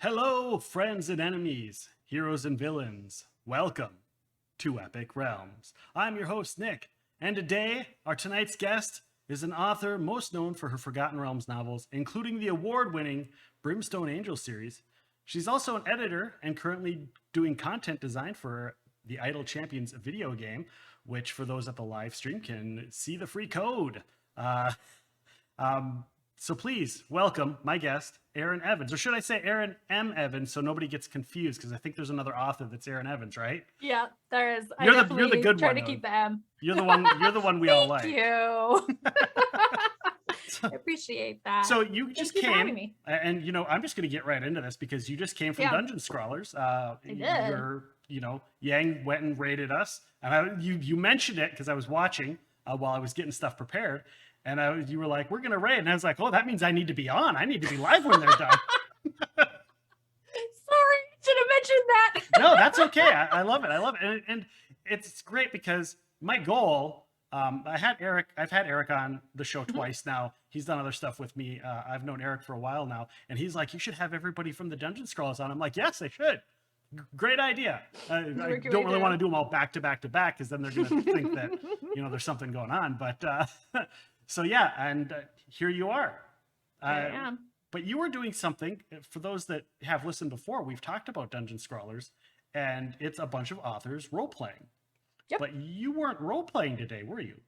Hello, friends and enemies, heroes and villains. Welcome to Epic Realms. I'm your host, Nick, and today, tonight's guest is an author most known for her Forgotten Realms novels, including the award-winning Brimstone Angel series. She's also an editor and currently doing content design for the Idle Champions video game, which for those at the live stream can see the free code. So please welcome my guest, Erin Evans, or should I say Erin M. Evans, so nobody gets confused, because I think there's anher author that's Erin Evans, right? Yeah, there is. You're the good try one. to keep the M. You're the one we all like. Thank you. I appreciate that. So you just Thank you for came, having me. and I'm just going to get right into this because you just came from Dugneon Scrawlers. I did. Yang went and raided us, and you mentioned it because I was watching while I was getting stuff prepared. And you were like, we're going to raid. And I was like, oh, that means I need to be on. I need to be live when they're done. Sorry, should have mentioned that. No, that's okay. I love it. I love it. And it's great because my goal, I've had Eric on the show twice now. He's done other stuff with me. I've known Eric for a while now. And he's like, you should have everybody from the Dugneon Scrawlers on. I'm like, yes, I should. Great idea. I don't really want to do them all back to back to back because then they're going to think that, there's something going on. But so yeah, and here you are. I am. But you were doing something, for those that have listened before, we've talked about Dugneon Scrawlers, and it's a bunch of authors role-playing. Yep. But you weren't role-playing today, were you?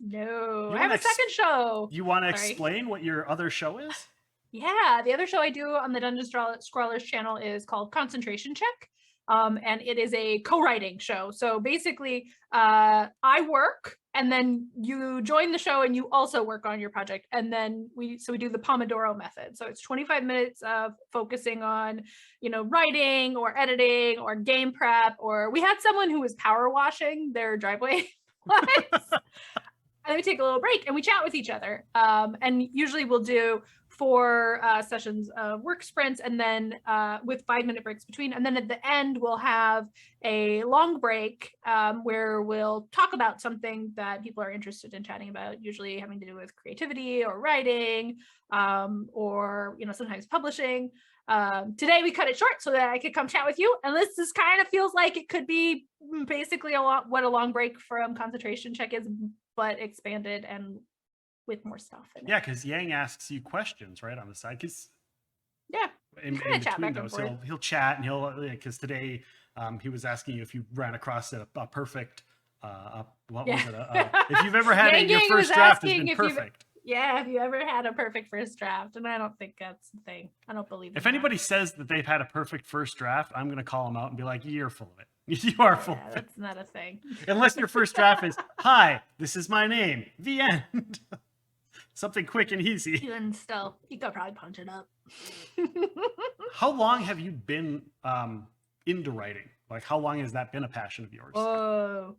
No, I have a second show. You want to explain what your other show is? Yeah, the other show I do on the Dugneon Scrawlers channel is called Concentration Check. And it is a co-writing show. So basically, I work, and then you join the show and you also work on your project. And then we do the Pomodoro method. So it's 25 minutes of focusing on, writing or editing or game prep, or we had someone who was power washing their driveway. And then we take a little break and we chat with each other. And usually we'll do 4 sessions of work sprints, and then with 5-minute breaks between. And then at the end, we'll have a long break where we'll talk about something that people are interested in chatting about, usually having to do with creativity or writing, or sometimes publishing. Today we cut it short so that I could come chat with you. And this is kind of feels like it could be basically what a long break from Concentration Check is, but expanded and with more stuff in it. Yeah, because Yang asks you questions right on the side. Because in between those, he'll chat, and because today he was asking you if you ran across a perfect. What was it? If you've ever had your first draft has been perfect. Have you ever had a perfect first draft? And I don't think that's the thing. I don't believe if anybody says that they've had a perfect first draft, I'm going to call them out and be like, you're full of it. You are full of it. That's not a thing. Unless your first draft is, hi, this is my name. The end. Something quick and easy. Even still, you could probably punch it up. How long have you been into writing? Like, how long has that been a passion of yours? Oh,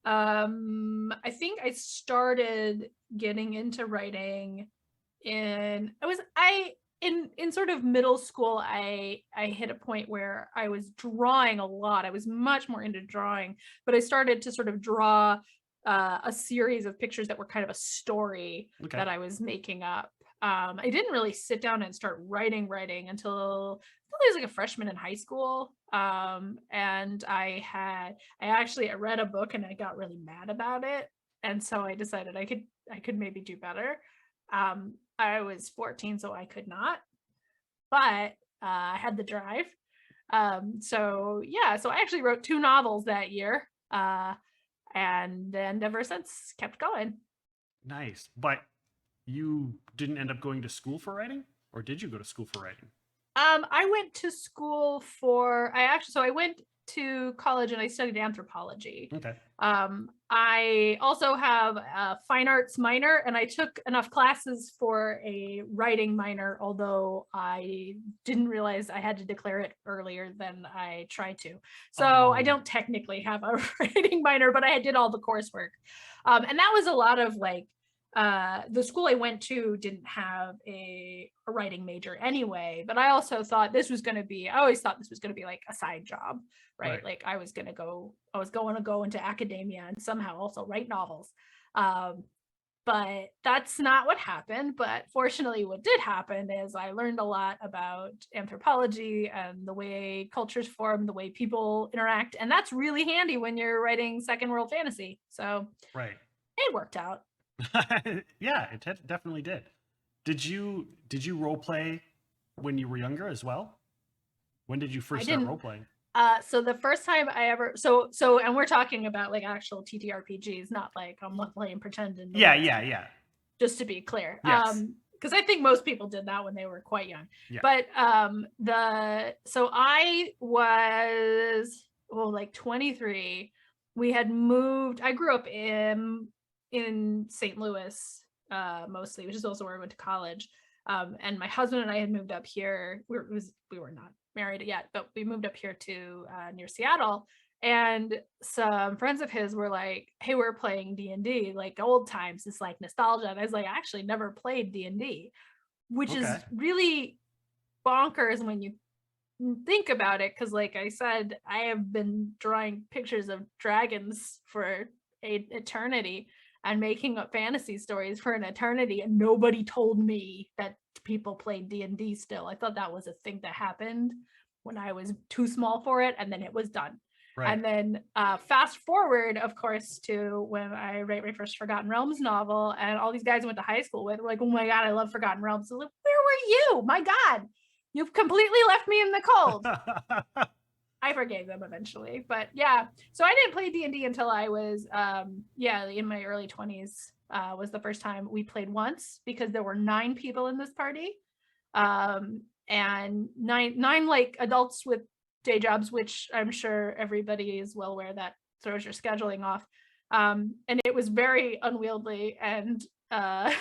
I think I started getting into writing in sort of middle school. I hit a point where I was drawing a lot. I was much more into drawing, but I started to sort of draw a series of pictures that were kind of a story that I was making up. I didn't really sit down and start writing until I was like a freshman in high school. And I read a book and I got really mad about it. And so I decided I could maybe do better. I was 14, so I could not, but I had the drive. So I actually wrote 2 novels that year. And then ever since kept going. Nice. But you didn't end up going to school for writing, or did you go to school for writing? I went to school I went to college and I studied anthropology. Okay. I also have a fine arts minor, and I took enough classes for a writing minor, although I didn't realize I had to declare it earlier than I tried to. So I don't technically have a writing minor, but I did all the coursework. And that was a lot of the school I went to didn't have a writing major anyway, but I also thought I always thought this was going to be like a side job, right? Like I was going to go into academia and somehow also write novels. but that's not what happened. But fortunately, what did happen is I learned a lot about anthropology and the way cultures form, the way people interact, and that's really handy when you're writing second world fantasy. So Right. it worked out. Yeah, it definitely did. Did you role play when you were younger as well? When did you first start didn't. role playing? So the first time I ever and we're talking about like actual TTRPGs, not like I'm playing pretend and Yeah. just to be clear. Yes. Because I think most people did that when they were quite young. Yeah. But so I was like 23. We had moved. I grew up in St. Louis mostly, which is also where I went to college. And my husband and I had moved up here. We were not married yet, but we moved up here to near Seattle. And some friends of his were like, hey, we're playing D&D, like old times. It's like nostalgia. And I was like, I actually never played D&D, which is really bonkers when you think about it. Because like I said, I have been drawing pictures of dragons for an eternity and making up fantasy stories for an eternity. And nobody told me that people played D&D still. I thought that was a thing that happened when I was too small for it. And then it was done. Right. And then fast forward, of course, to when I write my first Forgotten Realms novel, and all these guys I went to high school with were like, oh my God, I love Forgotten Realms. I was like, where were you? My God, you've completely left me in the cold. I forgave them eventually, but yeah. So I didn't play D&D until I was, in my early 20s. Was the first time we played once, because there were 9 people in this party, and nine like adults with day jobs, which I'm sure everybody is well aware that throws your scheduling off. And it was very unwieldy, and I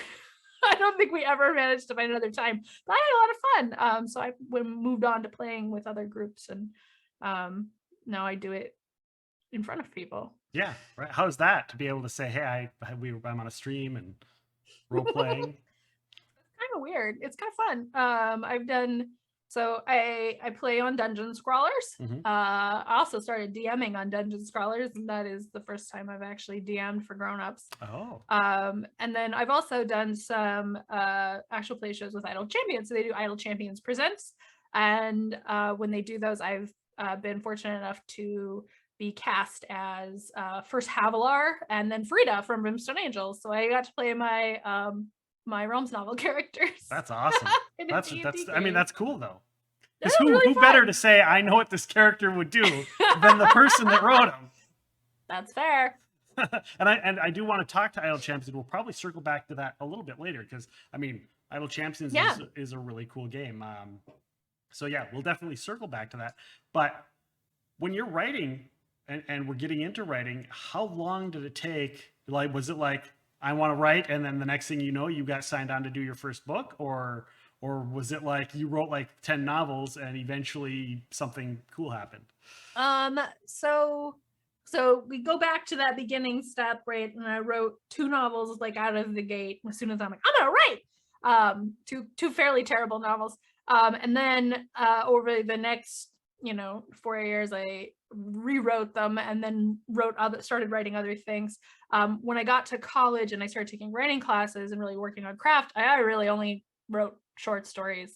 don't think we ever managed to find another time, but I had a lot of fun. So I moved on to playing with other groups, and now I do it in front of people. Yeah, right. How's that to be able to say, hey, I'm on a stream and role playing? Kind of weird. It's kind of fun. I've done. So I play on Dungeon Scrawlers. Mm-hmm. I also started DMing on Dungeon Scrawlers, and that is the first time I've actually DM'd for grown-ups. Oh. And then I've also done some actual play shows with Idle Champions. So they do Idle Champions Presents, and when they do those, I've been fortunate enough to be cast as first Havilar and then Frida from Brimstone Angels. So I got to play my my Realms novel characters. That's awesome. that's I mean, that's cool though. Because really who better to say I know what this character would do than the person that wrote him? That's fair. and I do want to talk to Idle Champions. We'll probably circle back to that a little bit later, because I mean, Idle Champions is a really cool game. So yeah, we'll definitely circle back to that. But when you're writing and we're getting into writing, how long did it take? Like, was it like, I want to write, and then the next thing you know, you got signed on to do your first book, or was it like you wrote like 10 novels and eventually something cool happened? So we go back to that beginning step, right? And I wrote 2 novels like out of the gate. As soon as I'm like, I'm gonna write two fairly terrible novels. And then over the next 4 years, I rewrote them and then started writing other things. When I got to college and I started taking writing classes and really working on craft, I really only wrote short stories,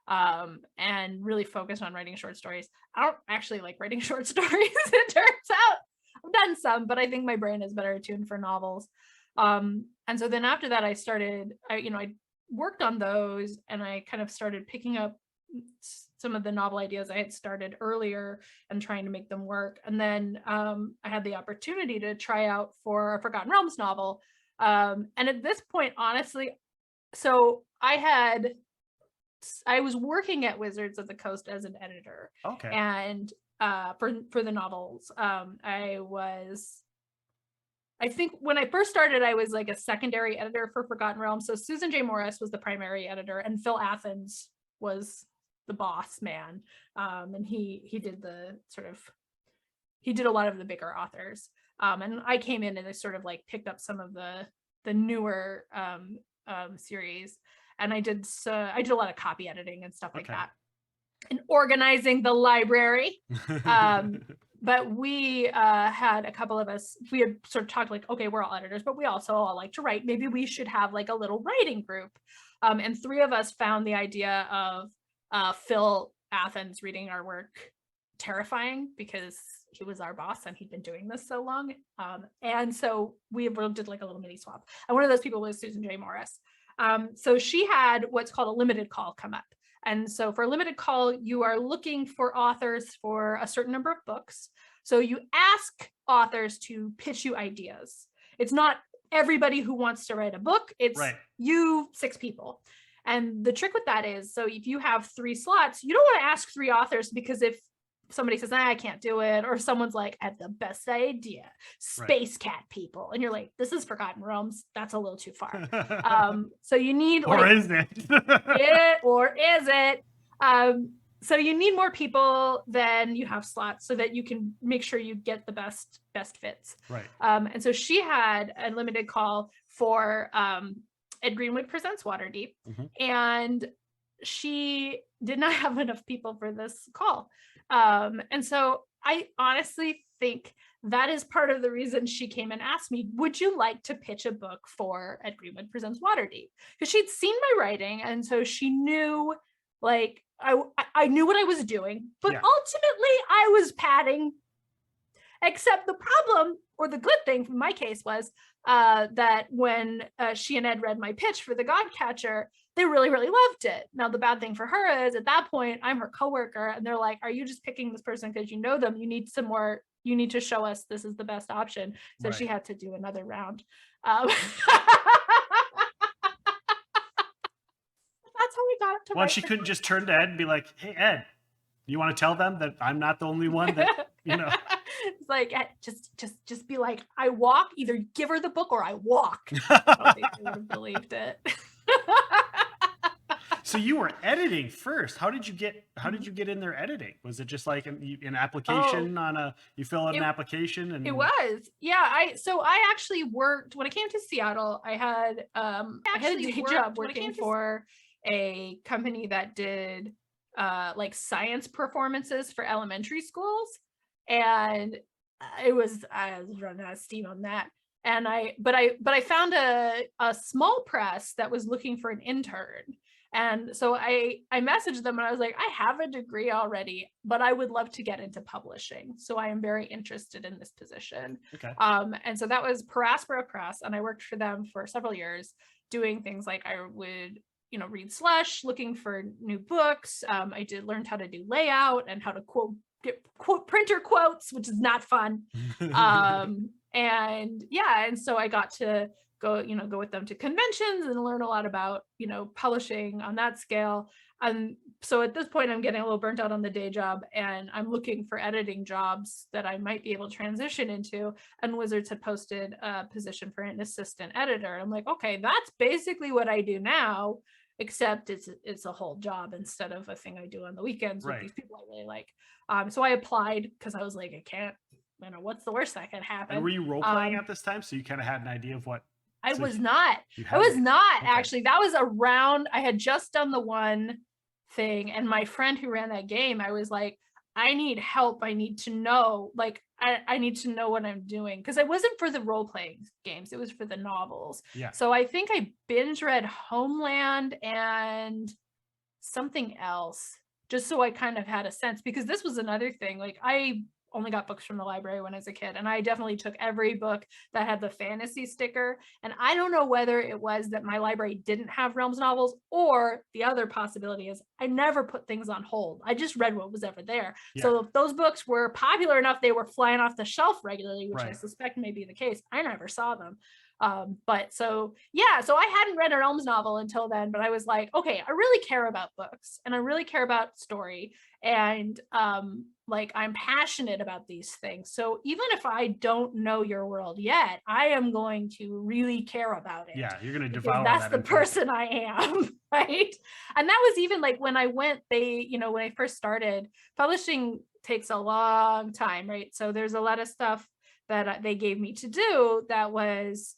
and really focused on writing short stories. I don't actually like writing short stories, it turns out. I've done some, but I think my brain is better attuned for novels. And so then after that, I worked on those, and I kind of started picking up some of the novel ideas I had started earlier and trying to make them work. And then I had the opportunity to try out for a Forgotten Realms novel. And at this point, honestly, so I was working at Wizards of the Coast as an editor. Okay. And for the novels, I think when I first started, I was like a secondary editor for Forgotten Realms. So Susan J. Morris was the primary editor, and Phil Athens was the boss man. And he did he did a lot of the bigger authors. And I came in and I sort of like picked up some of the newer series, and I did a lot of copy editing and stuff like that, and organizing the library. but we had a couple of us, we had sort of talked like, okay, we're all editors, but we also all like to write. Maybe we should have like a little writing group. And three of us found the idea of Phil Athens reading our work terrifying because he was our boss and he'd been doing this so long. And so we did like a little mini swap. And one of those people was Susan J. Morris. So she had what's called a limited call come up. And so for a limited call, you are looking for authors for a certain number of books. So you ask authors to pitch you ideas. It's not everybody who wants to write a book. It's you, 6 people. And the trick with that is, so if you have 3 slots, you don't want to ask 3 authors, because if somebody says, I can't do it, or someone's like, I have the best idea, space cat people, and you're like, this is Forgotten Realms, that's a little too far. So you need, or is it? or is it? So you need more people than you have slots, so that you can make sure you get the best fits. Right. And so she had a limited call for Ed Greenwood Presents Waterdeep, and she did not have enough people for this call. And so I honestly think that is part of the reason she came and asked me, would you like to pitch a book for Ed Greenwood Presents Waterdeep? Because she'd seen my writing, and so she knew, like, I knew what I was doing, but ultimately I was padding. Except the problem, or the good thing from my case, was that when she and Ed read my pitch for the Godcatcher, they really, really loved it. Now, the bad thing for her is, at that point, I'm her coworker, and they're like, are you just picking this person because you know them? You need some more, you need to show us this is the best option. So she had to do another round. That's how we got to. Well, she couldn't just turn to Ed and be like, hey, Ed, you want to tell them that I'm not the only one that, you know. It's like, just be like, I walk, either give her the book or I walk. I don't think they would have believed it. So you were editing first. How did you get in there editing? Was it just like an application you fill out an application? And it was, yeah. So I actually worked, when I came to Seattle, I had a day job working for a company that did like science performances for elementary schools. And I was running out of steam on that. And I found a small press that was looking for an intern. And so I messaged them and I was like, I have a degree already, but I would love to get into publishing. So I am very interested in this position. Okay. And so that was Paraspora Press. And I worked for them for several years doing things like I would, read slush, looking for new books. I learned how to do layout and how to get printer quotes, which is not fun. And so I got to go with them to conventions and learn a lot about, publishing on that scale. And so at this point, I'm getting a little burnt out on the day job, and I'm looking for editing jobs that I might be able to transition into. And Wizards had posted a position for an assistant editor. I'm like, okay, that's basically what I do now, except it's a whole job instead of a thing I do on the weekends with these people I really like. So I applied because I was like, I can't, what's the worst that could happen? And were you role playing at this time? So you kind of had an idea of what? I was not actually. That was around, I had just done the one thing, and my friend who ran that game, I was like, I need help. I need to know, I need to know what I'm doing, because it wasn't for the role-playing games, it was for the novels. So I think I binge read Homeland and something else, just so I kind of had a sense, because this was another thing, like I only got books from the library when I was a kid, and I definitely took every book that had the fantasy sticker. And I don't know whether it was that my library didn't have Realms novels, or the other possibility is I never put things on hold. I just read what was ever there. So if those books were popular enough, they were flying off the shelf regularly, which I suspect may be the case. I never saw them. But so I hadn't read a Realms novel until then, but I was like, okay, I really care about books, and I really care about story, and I'm passionate about these things. So even if I don't know your world yet, I am going to really care about it. Yeah, you're going to devour that. That's the person I am, right? And that was even like when I went, when I first started, publishing takes a long time, right? So there's a lot of stuff that they gave me to do that was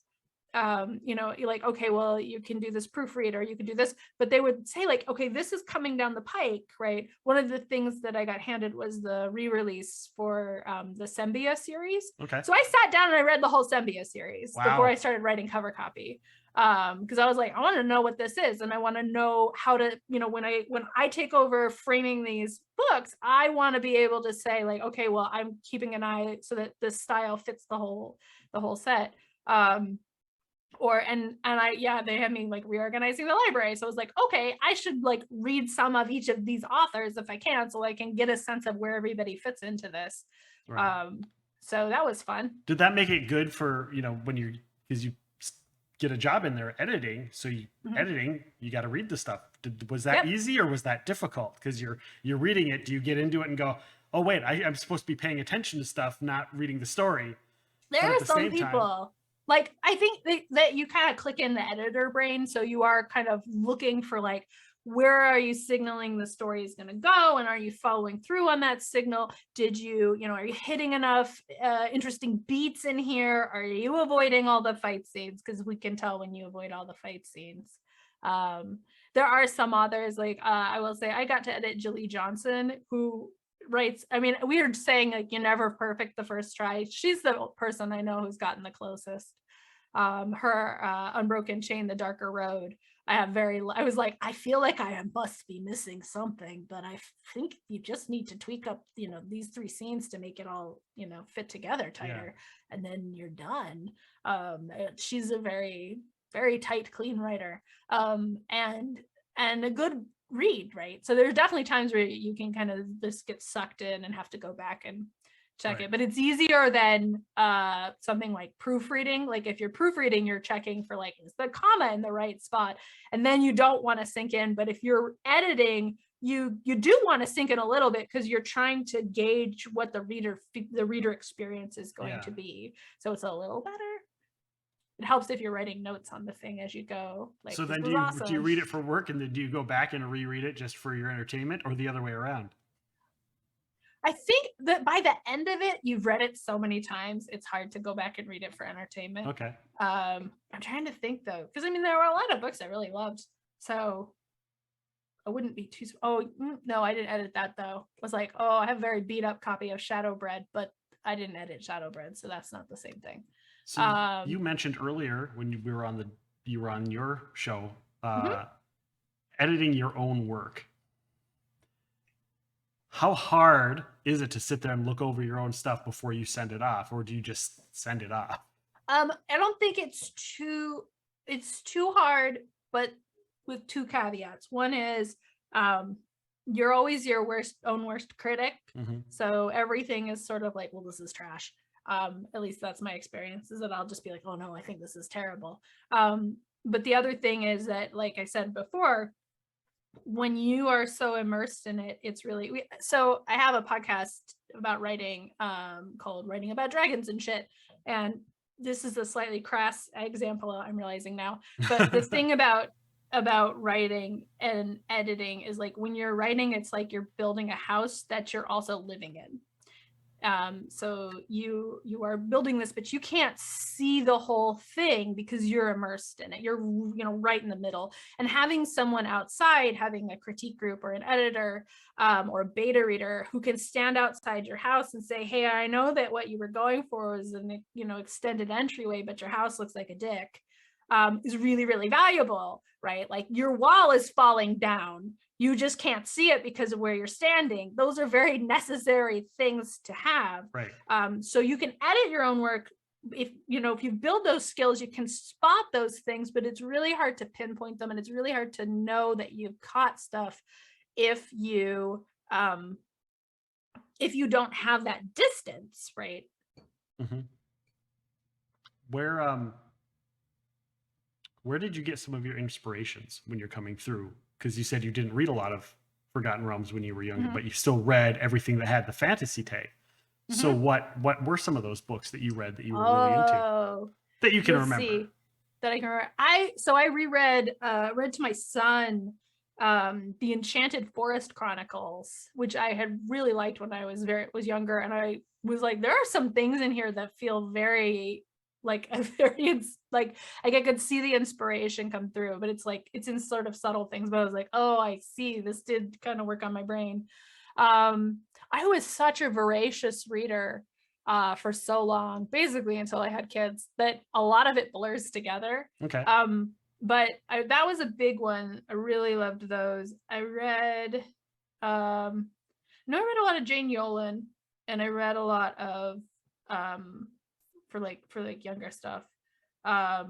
you know, you're like, okay, well, you can do this proofread or you can do this, but they would say like, okay, this is coming down the pike, right? One of the things that I got handed was the re-release for the Sembia series. Okay. So I sat down and I read the whole Sembia series before Wow. I started writing cover copy. Because I was like, I want to know what this is, and I want to know how to, you know, when I take over framing these books, I want to be able to say like, okay, well, I'm keeping an eye so that this style fits the whole set. They had me like reorganizing the library, so I was like, okay, I should like read some of each of these authors if I can, so I can get a sense of where everybody fits into this. Right. So that was fun. Did that make it good for, you know, when because you get a job in there editing, so editing, you got to read the stuff. Was that easy or was that difficult? Because you're reading it, do you get into it and go, oh wait, I'm supposed to be paying attention to stuff, not reading the story? There are some people like, I think that you kind of click in the editor brain, so you are kind of looking for like, where are you signaling the story is going to go, and are you following through on that signal? Did you know, are you hitting enough interesting beats in here? Are you avoiding all the fight scenes? Because we can tell when you avoid all the fight scenes. There are some authors, like I will say I got to edit Julie Johnson, who writes, I mean, we are saying like you're never perfect the first try. She's the person I know who's gotten the closest. Her Unbroken Chain, The Darker Road, I was like, I feel like I must be missing something, but I think you just need to tweak up, you know, these 3 scenes to make it all, you know, fit together tighter, and then you're done. She's a very, very tight, clean writer, and a good read, right? So there's definitely times where you can kind of just get sucked in and have to go back and check it, but it's easier than something like proofreading. Like if you're proofreading, you're checking for like, is the comma in the right spot, and then you don't want to sink in. But if you're editing, you do want to sink in a little bit, because you're trying to gauge what the reader experience is going to be, so it's a little better. It helps if you're writing notes on the thing as you go. Like, so then do you read it for work, and then do you go back and reread it just for your entertainment, or the other way around? I think that by the end of it, you've read it so many times, it's hard to go back and read it for entertainment. Okay. I'm trying to think though, because I mean, there were a lot of books I really loved, so I wouldn't be too. Oh no, I didn't edit that though. I was like, oh, I have a very beat up copy of Shadowbread, but I didn't edit Shadowbread, so that's not the same thing. So you mentioned earlier when you were on your show, editing your own work. How hard is it to sit there and look over your own stuff before you send it off, or do you just send it off? I don't think it's too hard, but with 2 caveats. One is you're always your own worst critic. So everything is sort of like, well, this is trash. At least that's my experience, is that I'll just be like, oh no, I think this is terrible. But the other thing is that, like I said before, when you are so immersed in it, it's really so I have a podcast about writing called Writing About Dragons and Shit, and this is a slightly crass example, I'm realizing now, but the thing about writing and editing is, like, when you're writing, it's like you're building a house that you're also living in. So you are building this, but you can't see the whole thing because you're immersed in it. You're, you know, right in the middle. And having someone outside, having a critique group or an editor or a beta reader who can stand outside your house and say, hey, I know that what you were going for was an, you know, extended entryway, but your house looks like a dick, is really, really valuable, right? Like, your wall is falling down, you just can't see it because of where you're standing. Those are very necessary things to have. Right. So you can edit your own work. If you build those skills, you can spot those things, but it's really hard to pinpoint them, and it's really hard to know that you've caught stuff if you don't have that distance, right? Where did you get some of your inspirations when you're coming through? Because you said you didn't read a lot of Forgotten Realms when you were younger, but you still read everything that had the fantasy tag. So what were some of those books that you read that you were really into that you can remember? That I can remember. I reread read to my son the Enchanted Forest Chronicles, which I had really liked when I was younger, and I was like, there are some things in here that feel very like a very like I could see the inspiration come through, but it's like it's in sort of subtle things. But I was like, oh, I see, this did kind of work on my brain. I was such a voracious reader for so long, basically until I had kids, that a lot of it blurs together. Okay. But that was a big one. I really loved those. I read, I read a lot of Jane Yolen, and I read a lot of, for younger stuff. I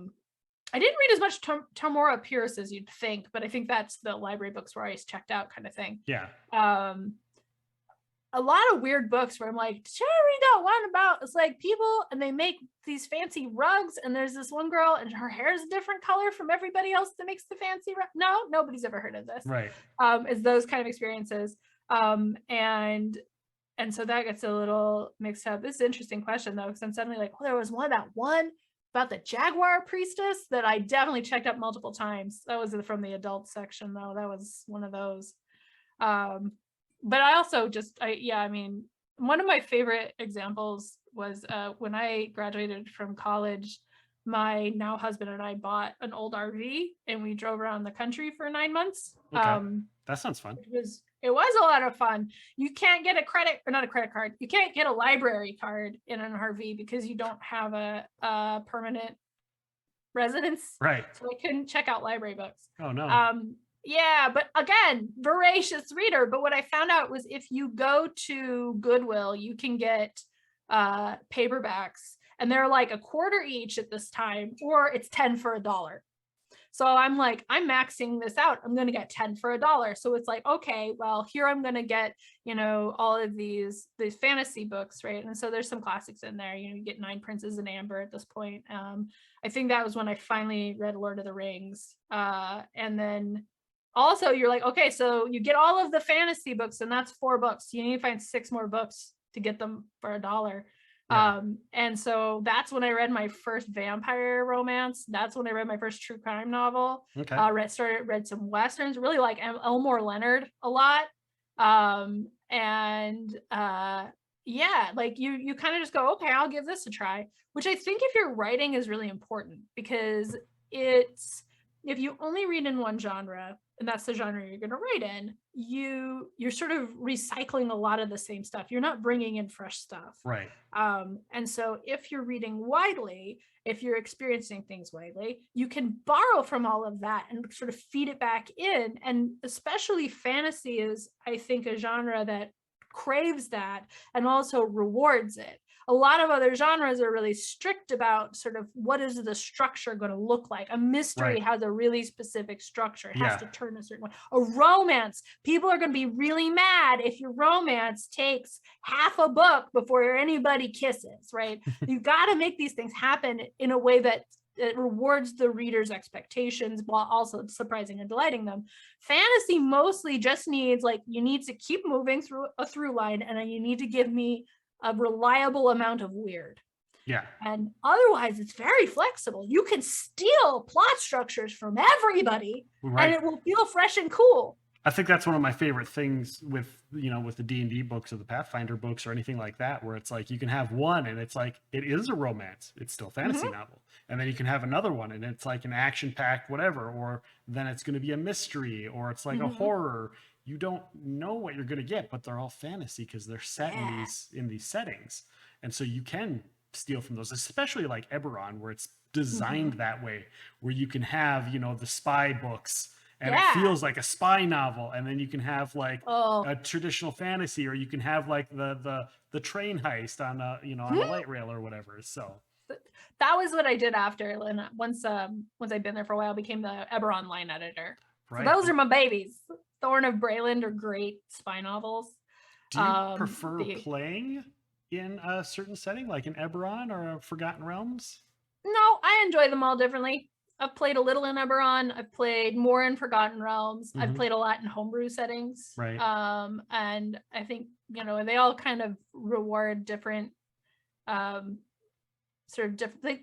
didn't read as much Tamora Pierce as you'd think, but I think that's the library books where I was checked out kind of thing. Yeah. A lot of weird books where I'm like, did you ever read that one about, it's like people and they make these fancy rugs, and there's this one girl and her hair is a different color from everybody else that makes the fancy rug. No, nobody's ever heard of this. Right. It's those kind of experiences. And so that gets a little mixed up. This is an interesting question though, because I'm suddenly like, oh, there was one about the Jaguar priestess that I definitely checked out multiple times. That was from the adult section though. That was one of those. But I also one of my favorite examples was when I graduated from college, my now husband and I bought an old RV and we drove around the country for 9 months. Okay. That sounds fun. It was a lot of fun. You can't get not a credit card. You can't get a library card in an RV because you don't have a permanent residence. Right. So I couldn't check out library books. Oh no. Yeah, but again, voracious reader. But what I found out was if you go to Goodwill, you can get paperbacks, and they're like $0.25 each at this time, or it's 10 for $1. So I'm like, I'm maxing this out. I'm going to get 10 for $1. So it's like, okay, well, here I'm going to get, all of these fantasy books, right? And so there's some classics in there. You get 9 Princes in Amber at this point. I think that was when I finally read Lord of the Rings. And then also you're like, okay, so you get all of the fantasy books, and that's 4 books. You need to find 6 more books to get them for $1. Yeah. And so that's when I read my first vampire romance. That's when I read my first true crime novel. Okay. Read some Westerns, really like Elmore Leonard a lot. Yeah, like you kind of just go, okay, I'll give this a try, which I think if you're writing is really important, because if you only read in one genre, and that's the genre you're going to write in, you're sort of recycling a lot of the same stuff. You're not bringing in fresh stuff. Right. And so if you're reading widely, if you're experiencing things widely, you can borrow from all of that and sort of feed it back in. And especially fantasy is, I think, a genre that craves that and also rewards it. A lot of other genres are really strict about sort of what is the structure going to look like. A mystery has a really specific structure. It has to turn a certain way. A romance, people are going to be really mad if your romance takes half a book before anybody kisses, right? You got to make these things happen in a way that it rewards the reader's expectations while also surprising and delighting them. Fantasy mostly just needs, like, you need to keep moving through a through line, and then you need to give me a reliable amount of weird. Yeah. And otherwise it's very flexible. You can steal plot structures from everybody, and it will feel fresh and cool. I think that's one of my favorite things with the D&D books or the Pathfinder books or anything like that, where it's like you can have one and it's like it is a romance, it's still a fantasy novel, and then you can have another one and it's like an action-packed whatever, or then it's going to be a mystery, or it's like a horror. You don't know what you're going to get, but they're all fantasy because they're set in these settings, and so you can steal from those, especially like Eberron, where it's designed that way, where you can have the spy books. And it feels like a spy novel, and then you can have like a traditional fantasy, or you can have like the train heist on on a light rail or whatever. So that was what I did after, and once I'd been there for a while, I became the Eberron line editor. Right. So those are my babies. Thorn of Breland are great spy novels. Do you prefer playing in a certain setting, like in Eberron or Forgotten Realms? No, I enjoy them all differently. I've played a little in Eberron. I've played more in Forgotten Realms. I've played a lot in homebrew settings. Right. And I think, they all kind of reward different, sort of different,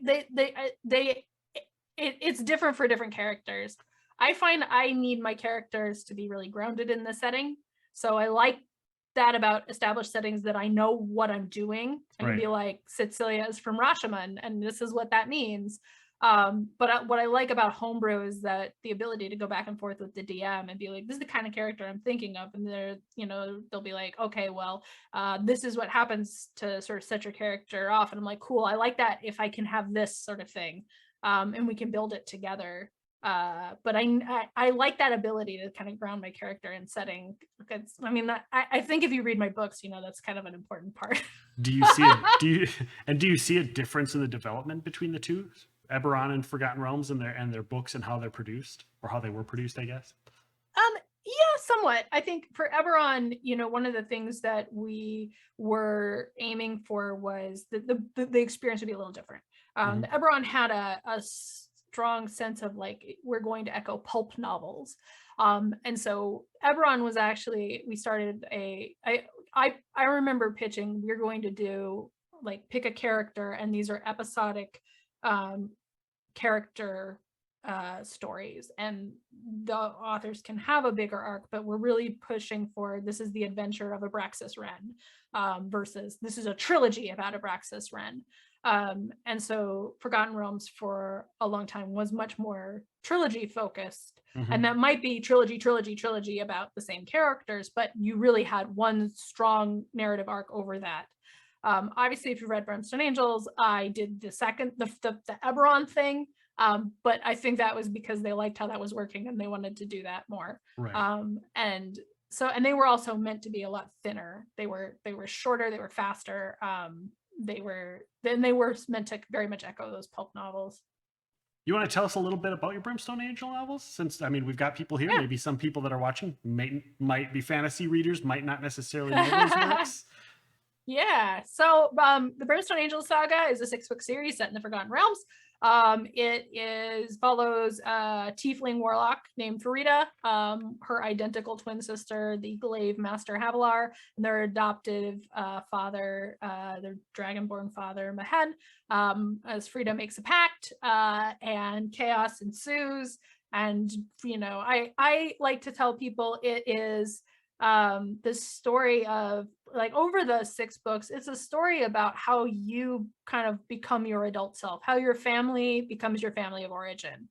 it's different for different characters. I find I need my characters to be really grounded in the setting. So I like that about established settings, that I know what I'm doing. I can be Right. like, Cecilia is from Rashomon, and this is what that means. But what I like about homebrew is that the ability to go back and forth with the DM and be like, this is the kind of character I'm thinking of, and they'll be like, okay, well, this is what happens to sort of set your character off, and I'm like, cool, I like that if I can have this sort of thing, and we can build it together. But I like that ability to kind of ground my character in setting, because I mean, I think if you read my books, that's kind of an important part. Do you see a difference in the development between the two, Eberron and Forgotten Realms, and their books and how they're produced, or how they were produced, I guess? Yeah, somewhat. I think for Eberron, one of the things that we were aiming for was the experience would be a little different. Mhm. Eberron had a strong sense of like, we're going to echo pulp novels. And so Eberron was actually, we started I remember pitching, we're going to do like, pick a character, and these are episodic character stories, and the authors can have a bigger arc, but we're really pushing for, this is the adventure of Abraxas Wren, versus this is a trilogy about Abraxas Wren. And so Forgotten Realms for a long time was much more trilogy focused, Mhm. and that might be trilogy about the same characters, but you really had one strong narrative arc over that. Obviously, if you read Brimstone Angels, I did the Eberron thing, but I think that was because they liked how that was working and they wanted to do that more. Right. And they were also meant to be a lot thinner. They were shorter, they were faster. They were meant to very much echo those pulp novels. You want to tell us a little bit about your Brimstone Angel novels? Since, I mean, we've got people here, Yeah. maybe some people that are watching might be fantasy readers, might not necessarily know those works. Yeah. So the Brimstone Angel saga is a 6-book series set in the Forgotten Realms. It follows a tiefling warlock named Farida, her identical twin sister, the Glaive Master Havilar, and their adoptive father, their dragonborn father, Mahed. As Frida makes a pact, and chaos ensues. And, I like to tell people it is this story of, like, over the 6 books, it's a story about how you kind of become your adult self, how your family becomes your family of origin,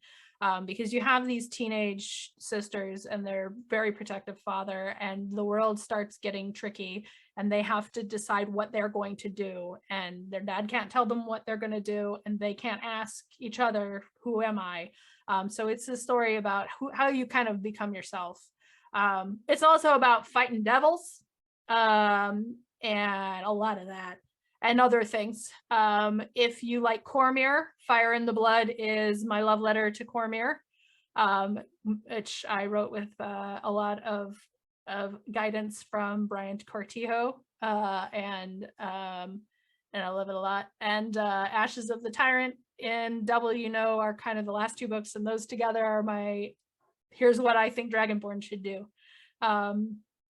because you have these teenage sisters and their very protective father, and the world starts getting tricky, and they have to decide what they're going to do, and their dad can't tell them what they're going to do, and they can't ask each other, who am I? So it's a story about how you kind of become yourself. It's also about fighting devils, and a lot of that, and other things. If you like Cormyr, Fire in the Blood is my love letter to Cormyr, which I wrote with a lot of guidance from Brian Cortijo, and I love it a lot. And Ashes of the Tyrant and Double, are kind of the last 2 books, and those together are my, here's what I think Dragonborn should do.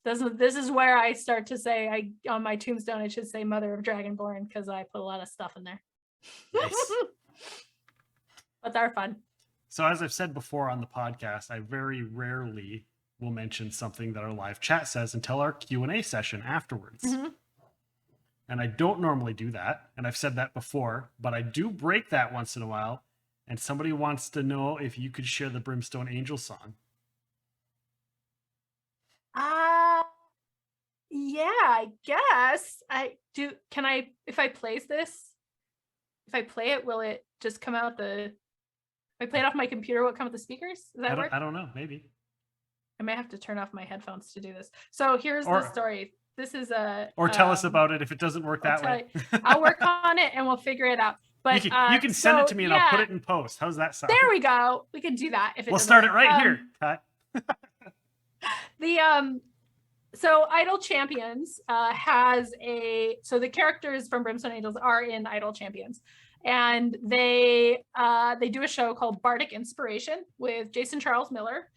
This is where I start to say, on my tombstone, I should say Mother of Dragonborn, because I put a lot of stuff in there. Nice. But they're fun. So, as I've said before on the podcast, I very rarely will mention something that our live chat says until our Q&A session afterwards. Mm-hmm. And I don't normally do that, and I've said that before, but I do break that once in a while. And somebody wants to know if you could share the Brimstone Angel song. Yeah, I guess I do. Can I, if I play it, will it just come out if I play it off my computer, will it come with the speakers? Does that work? I don't know, maybe. I may have to turn off my headphones to do this. So here's the story. This is or tell us about it if it doesn't work that way. I'll work on it and we'll figure it out. But you can send it to me and I'll put it in post. How's that sound? There we go. We can do that. If we'll start it right here. Cut. So Idle Champions has so the characters from Brimstone Angels are in Idle Champions, and they do a show called Bardic Inspiration with Jason Charles Miller,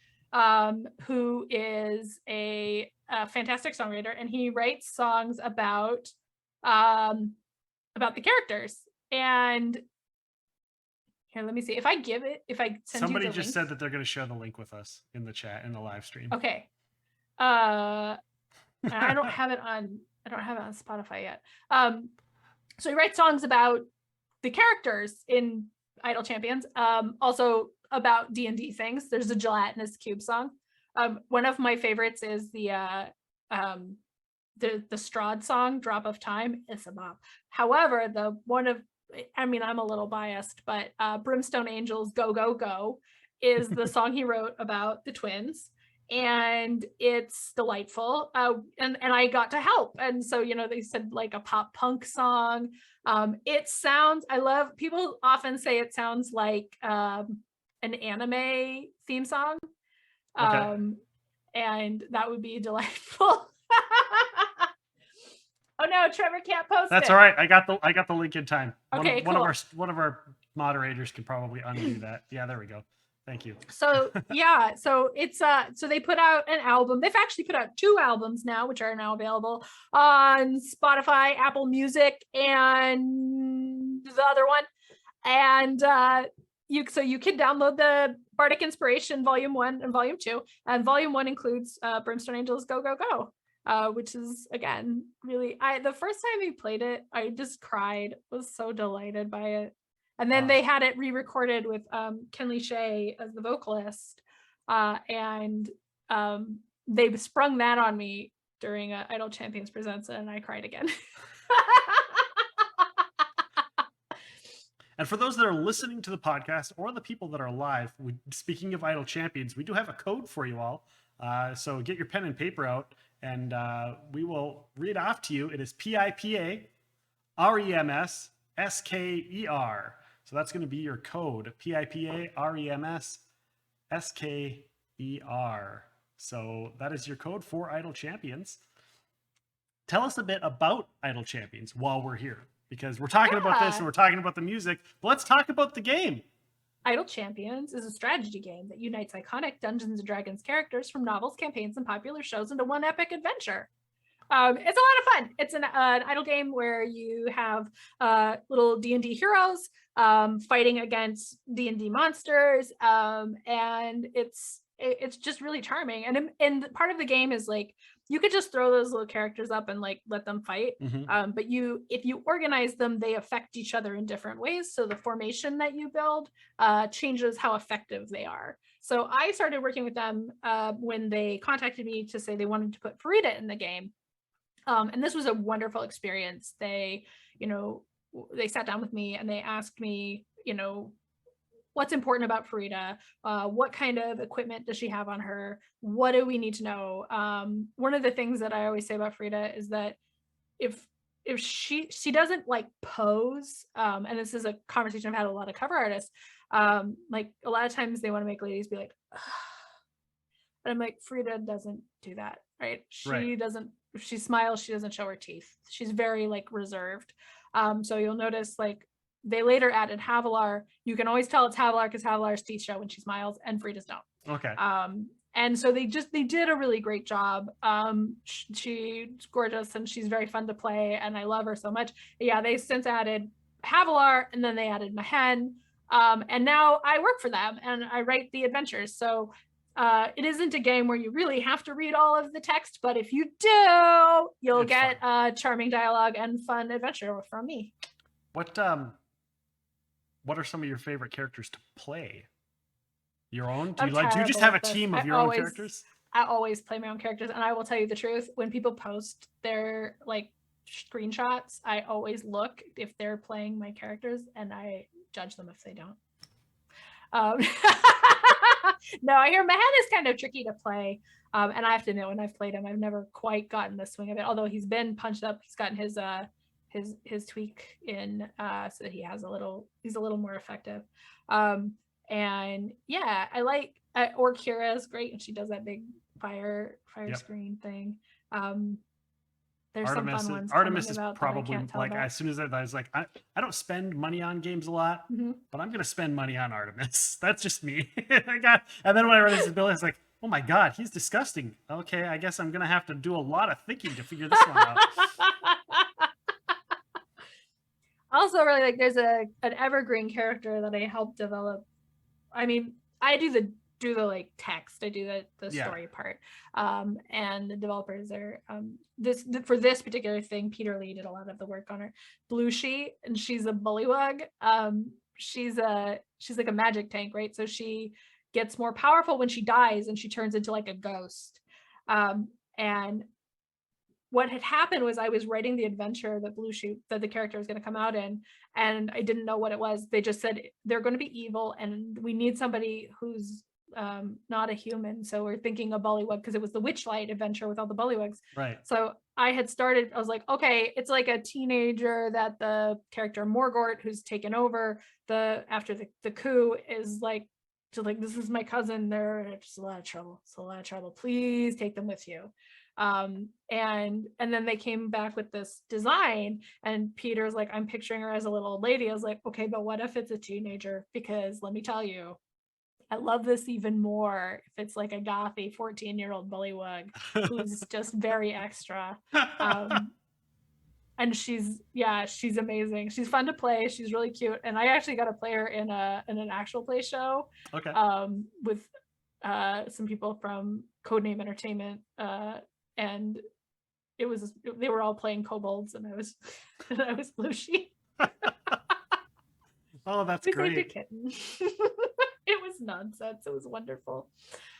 who is a fantastic songwriter, and he writes songs about the characters. And here, let me see if I send somebody you the just link. said that they're going to share the link with us in the chat in the live stream. Okay. And I don't have it on Spotify yet. So he writes songs about the characters in Idle Champions, also about D&D things. There's a gelatinous cube song. One of my favorites is the Strahd song, Drop of Time. It's a bop. However, I'm a little biased, but Brimstone Angels Go Go Go is the song he wrote about the twins, and it's delightful. And I got to help, and so they said like a pop punk song. It sounds. People often say it sounds like an anime theme song, and that would be delightful. Oh no, Trevor can't post That's it. all right. I got the link in time. Okay, one cool. One of our moderators can probably undo that. Yeah, there we go. Thank you. So yeah, so it's so they put out an album. They've actually put out 2 albums now, which are now available on Spotify, Apple Music, and the other one. And you can download the Bardic Inspiration Volume 1 and Volume 2. And Volume 1 includes Brimstone Angels Go Go Go, which is, again, really, the first time we played it, I just cried. Was so delighted by it. And then they had it re-recorded with Kenley Shea as the vocalist, and they sprung that on me during Idle Champions Presents, and I cried again. And for those that are listening to the podcast or the people that are live, speaking of Idle Champions, we do have a code for you all. So get your pen and paper out, and we will read off to you. It is PIPA REMS SKER. So that's going to be your code, PIPA REMS SKER. So that is your code for Idle Champions. Tell us a bit about Idle Champions while we're here, because we're talking about this and we're talking about the music, but let's talk about the game. Idle Champions is a strategy game that unites iconic Dungeons & Dragons characters from novels, campaigns, and popular shows into one epic adventure. It's a lot of fun. It's an idle game where you have little D&D heroes fighting against D&D monsters, and it's just really charming. And part of the game is like you could just throw those little characters up and like let them fight, but if you organize them, they affect each other in different ways. So the formation that you build changes how effective they are. So I started working with them when they contacted me to say they wanted to put Farida in the game. And this was a wonderful experience. They sat down with me and they asked me, what's important about Farida? What kind of equipment does she have on her? What do we need to know? One of the things that I always say about Farida is that if she doesn't like pose, and this is a conversation I've had with a lot of cover artists, like a lot of times they want to make ladies be like, ugh. And I'm like, Farida doesn't do that, right? She doesn't. If she smiles, she doesn't show her teeth. She's very like reserved. So you'll notice like they later added Havilar. You can always tell it's Havilar because Havilar's teeth show when she smiles, and Farida's don't. Okay. And so they did a really great job. She's gorgeous and she's very fun to play, and I love her so much. Yeah, they since added Havilar, and then they added Mahen, and now I work for them and I write the adventures. So it isn't a game where you really have to read all of the text, but if you do, you'll get charming dialogue and fun adventure from me. What are some of your favorite characters to play? Your own? Do you just have a team of your own characters? I always play my own characters, and I will tell you the truth. When people post their like screenshots, I always look if they're playing my characters, and I judge them if they don't. No, I hear Mahen is kind of tricky to play, and I have to admit, when I've played him, I've never quite gotten the swing of it. Although he's been punched up, he's gotten his tweak in, so that he's a little more effective. And yeah, I like Kira is great, and she does that big fire screen thing. There's Artemis, some fun ones. Artemis is probably like, as soon as I was like, I don't spend money on games a lot, but I'm gonna spend money on Artemis. That's just me. And then when I read his ability, I was like, oh my god, he's disgusting. Okay, I guess I'm gonna have to do a lot of thinking to figure this one out. Also, really, like, there's an evergreen character that I helped develop. I mean, I do do the like text. I do the Yeah. story part. And the developers are for this particular thing, Peter Lee did a lot of the work on her. Blue Sheet, and she's a bullywug. She's like a magic tank, right? So she gets more powerful when she dies, and she turns into like a ghost. And what had happened was I was writing the adventure that Blue Sheet, that the character was going to come out in, and I didn't know what it was. They just said they're going to be evil, and we need somebody who's not a human. So we're thinking a bullywug, because it was the Witchlight adventure with all the bullywugs. Right. So I was like, okay, it's like a teenager that the character Morgort, who's taken over after the coup, is like, this is my cousin. They're just a lot of trouble. It's a lot of trouble. Please take them with you. And then they came back with this design, and Peter's like, I'm picturing her as a little old lady. I was like, okay, but what if it's a teenager? Because let me tell you, I love this even more if it's like a gothy 14-year-old bullywug who's just very extra. And she's amazing. She's fun to play. She's really cute. And I actually got to play her in an actual play show. Okay. With some people from Codename Entertainment, and they were all playing kobolds, and I was Blue Sheet. Oh, that's great. A kitten. It was nonsense. It was wonderful.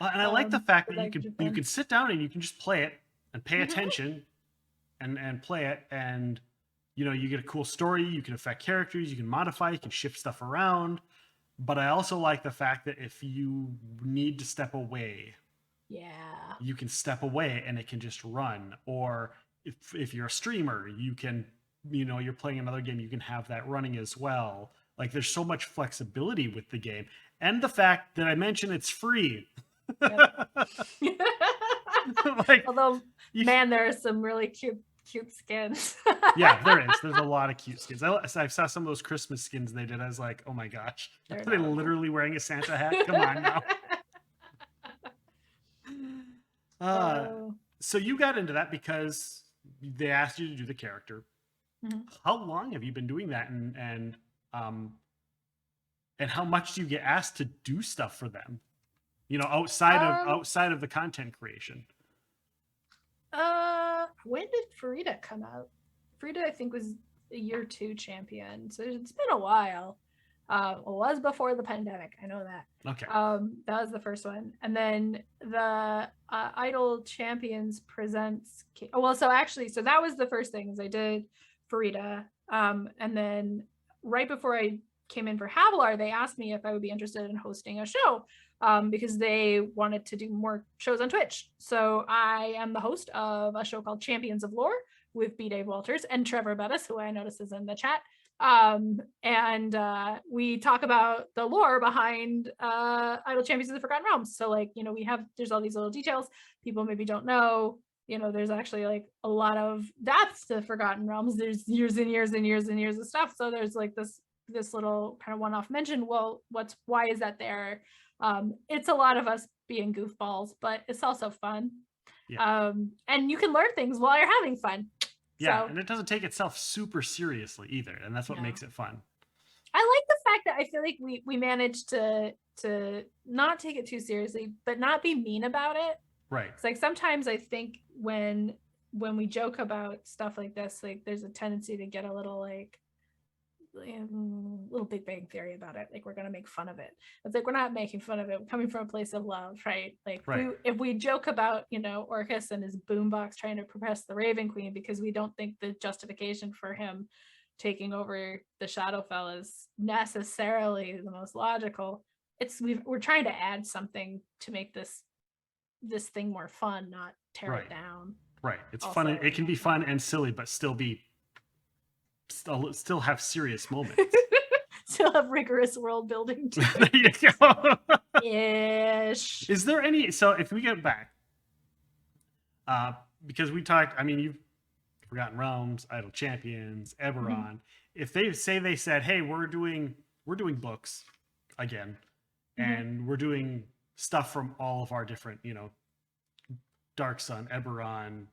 And I like the fact that you can sit down and you can just play it and pay attention and play it, and you get a cool story. You can affect characters, you can modify, you can shift stuff around. But I also like the fact that if you need to step away, you can step away and it can just run. Or if you're a streamer, you can, you're playing another game, you can have that running as well. Like, there's so much flexibility with the game. And the fact that I mentioned it's free. Although, there are some really cute skins. Yeah, there is. There's a lot of cute skins. I saw some of those Christmas skins they did. I was like, oh my gosh. Are they literally wearing a Santa hat? Come on now. So you got into that because they asked you to do the character. Mm-hmm. How long have you been doing that? And how much do you get asked to do stuff for them? Outside of the content creation. When did Farida come out? Farida, I think, was a year 2 champion, so it's been a while. It was before the pandemic, I know that. Okay. That was the first one, and then the Idol Champions presents. So that was the first thing. Is I did Farida, and then right before I came in for Havilar, they asked me if I would be interested in hosting a show, because they wanted to do more shows on Twitch. So I am the host of a show called Champions of Lore with B. Dave Walters and Trevor Bettis, who I noticed is in the chat. And we talk about the lore behind Idol Champions of the Forgotten Realms. So there's all these little details people maybe don't know. There's actually like a lot of depths to Forgotten Realms. There's years and years and years and years of stuff. So there's like this little kind of one-off mention. Well, why is that there? It's a lot of us being goofballs, but it's also fun. Yeah. And you can learn things while you're having fun. Yeah, and it doesn't take itself super seriously either, and that's what makes it fun. I like the fact that I feel like we managed to not take it too seriously, but not be mean about it. Right. It's like sometimes I think when we joke about stuff like this, like there's a tendency to get a little little Big Bang Theory about it. Like, we're gonna make fun of it. It's like, we're not making fun of it. We're coming from a place of love, right? Like, if we joke about Orcus and his boombox trying to suppress the Raven Queen because we don't think the justification for him taking over the Shadowfell is necessarily the most logical. We're trying to add something to make this thing more fun, not tear it down. Right. It's also fun. It can be fun and silly, but still have serious moments. Still have rigorous world building too. There you go. Ish. Is there any? So if we get back, because we talked. I mean, you've Forgotten Realms, Idol Champions, Eberron. Mm-hmm. If they said, "Hey, we're doing books again, and we're doing stuff from all of our different, Dark Sun, Eberron,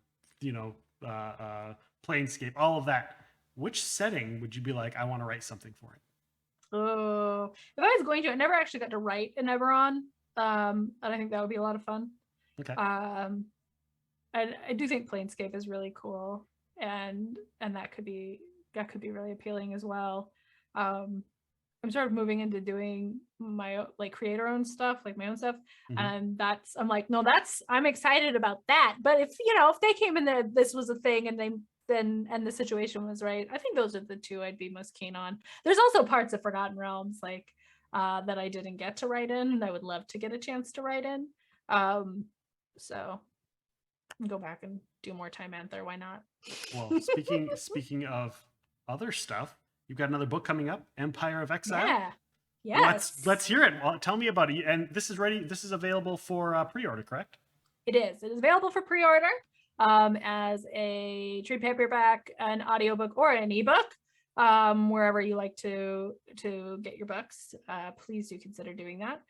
Planescape, all of that." Which setting would you be like, I want to write something for it? Oh, if I was going to, I never actually got to write an Eberron. And I think that would be a lot of fun. Okay. I do think Planescape is really cool, and that could be really appealing as well. I'm sort of moving into doing my like creator own stuff, like my own stuff, and that's I'm like, no, I'm excited about that. But if if they came in there, this was a thing, and and the situation was right, I think those are the two I'd be most keen on. There's also parts of Forgotten Realms like that I didn't get to write in, and I would love to get a chance to write in. So go back and do more Time Anther. Why not? Well, speaking of other stuff, you've got another book coming up, Empire of Exile. Yeah. Yes. Let's hear it. Well, tell me about it. And this is ready. This is available for pre-order, correct? It is. It is available for pre-order as a trade paperback, an audiobook, or an ebook. Wherever you like to get your books, please do consider doing that.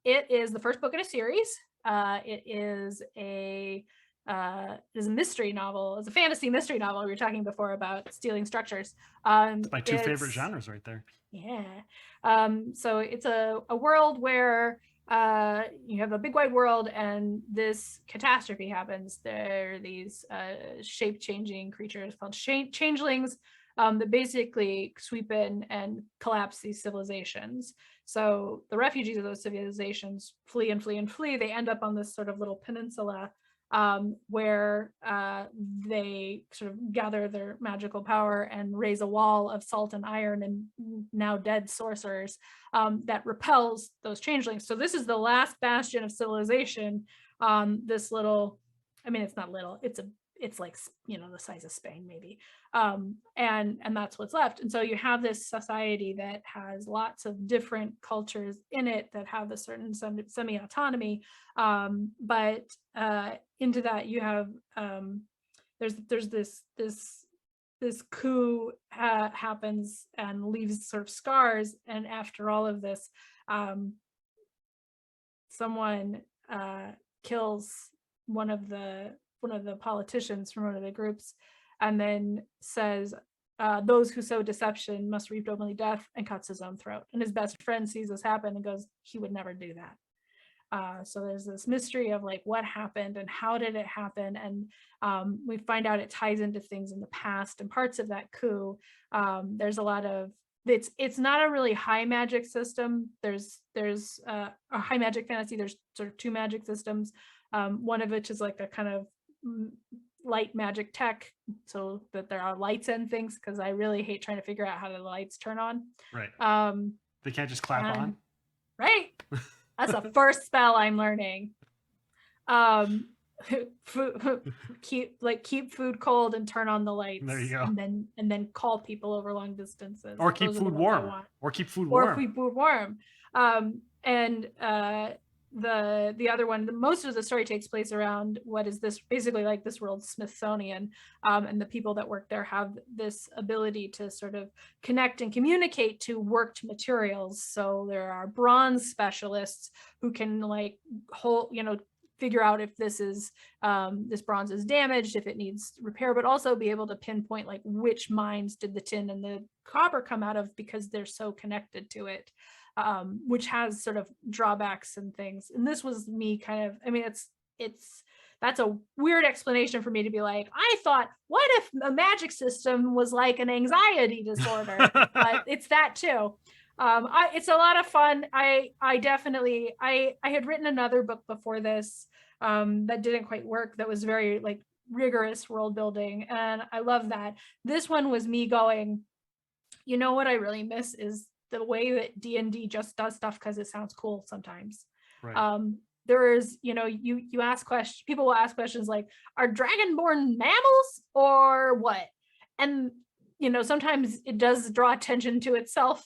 It is the first book in a series. It is a mystery novel. It's a fantasy mystery novel. We were talking before about stealing structures. It's my two favorite genres right there. Yeah. So it's a world where you have a big wide world, and this catastrophe happens. There are these shape-changing creatures called changelings that basically sweep in and collapse these civilizations. So the refugees of those civilizations flee and flee and flee. They end up on this sort of little peninsula where they sort of gather their magical power and raise a wall of salt and iron and now dead sorcerers that repels those changelings. So this is the last bastion of civilization. This little, I mean, it's not little, it's like, the size of Spain maybe. And that's what's left. And so you have this society that has lots of different cultures in it that have a certain semi-autonomy. But into that you have, there's this coup happens and leaves sort of scars. And after all of this, someone kills one of the politicians from one of the groups, and then says, those who sow deception must reap only death, and cuts his own throat. And his best friend sees this happen and goes, he would never do that. So there's this mystery of like what happened and how did it happen, and we find out it ties into things in the past and parts of that coup. There's a lot of it's not a really high magic system. There's a high magic fantasy. There's sort of two magic systems, one of which is like a kind of light magic tech, so that there are lights and things, because I really hate trying to figure out how the lights turn on. Right. They can't just clap on. Right. That's the first spell I'm learning. Keep food cold and turn on the lights. There you go. And then call people over long distances. Or keep food warm. Or keep food warm. And the other one, most of the story takes place around what is this basically like this world's Smithsonian, and the people that work there have this ability to sort of connect and communicate to worked materials. So there are bronze specialists who can like figure out if this bronze is damaged, if it needs repair, but also be able to pinpoint like which mines did the tin and the copper come out of, because they're so connected to it. Which has sort of drawbacks and things. And this was me kind of, I mean, that's a weird explanation for me to be like, I thought, what if a magic system was like an anxiety disorder? But it's that too. It's a lot of fun. I definitely, I had written another book before this that didn't quite work, that was very like rigorous world building. And I love that. This one was me going, what I really miss is the way that D&D just does stuff because it sounds cool sometimes. Right. There's, you ask questions, people will ask questions like, are dragonborn mammals or what? And, sometimes it does draw attention to itself.